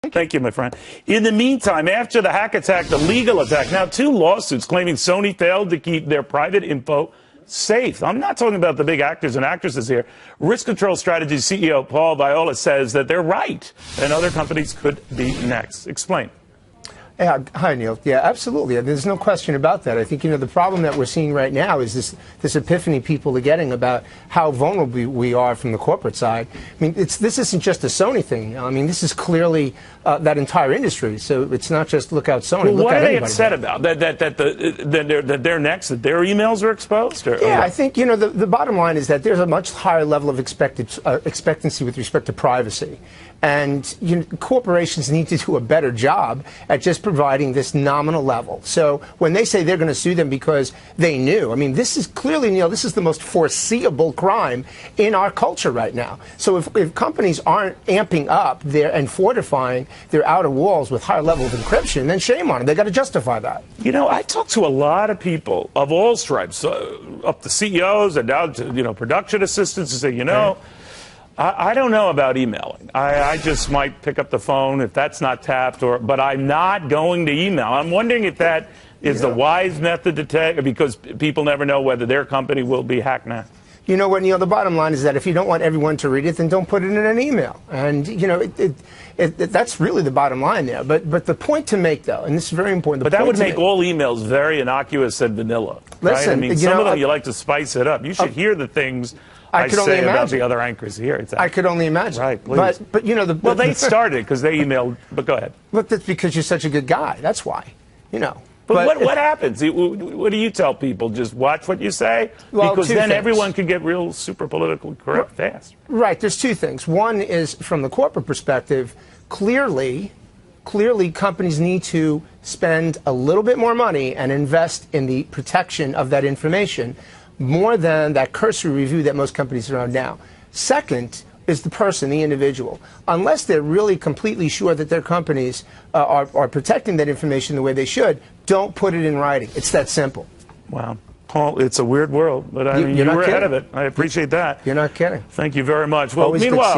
Thank you, my friend. In the meantime, after the hack attack, the legal attack, now 2 lawsuits claiming Sony failed to keep their private info safe. I'm not talking about the big actors and actresses here. Risk Control Strategies CEO Paul Viollis says that they're right and other companies could be next. Explain. Yeah, hi, Neil. Yeah, absolutely. There's no question about that. I think, the problem that we're seeing right now is this epiphany people are getting about how vulnerable we are from the corporate side. I mean, this isn't just a Sony thing. I mean, this is clearly that entire industry. So it's not just look out Sony. Well, look what at are they anybody. upset about? That they're next, that their emails are exposed? Or yeah, I think, the bottom line is that there's a much higher level of expectancy with respect to privacy. And corporations need to do a better job at just providing this nominal level. So when they say they're going to sue them because they knew, I mean, this is clearly, Neil, this is the most foreseeable crime in our culture right now. So if companies aren't amping up and fortifying their outer walls with higher level of encryption, then shame on them. They got to justify that. I talk to a lot of people of all stripes, up to CEOs and down to production assistants, who say, I don't know about emailing. I just might pick up the phone if that's not tapped, but I'm not going to email. I'm wondering if that is the wise method to take, because people never know whether their company will be hacked now. You know what, Neil, the bottom line is that if you don't want everyone to read it, then don't put it in an email. And, that's really the bottom line there. But the point to make, though, and this is very important. But that would make all emails very innocuous and vanilla. Listen, right? I mean, some of them you like to spice it up. You should hear the things I say about the other anchors here. Exactly. I could only imagine. Right, please. But well, they started because they emailed. But go ahead. But that's because you're such a good guy. That's why. But what happens? What do you tell people? Just watch what you say? Well, because then everyone can get real super politically correct fast. Right. There's 2 things. One is from the corporate perspective, clearly companies need to spend a little bit more money and invest in the protection of that information more than that cursory review that most companies are on now. Second is the person, the individual. Unless they're really completely sure that their companies are protecting that information the way they should, don't put it in writing. It's that simple. Wow. Paul, it's a weird world, but I mean, you were ahead of it. I appreciate that. You're not kidding. Thank you very much. Well, Always meanwhile...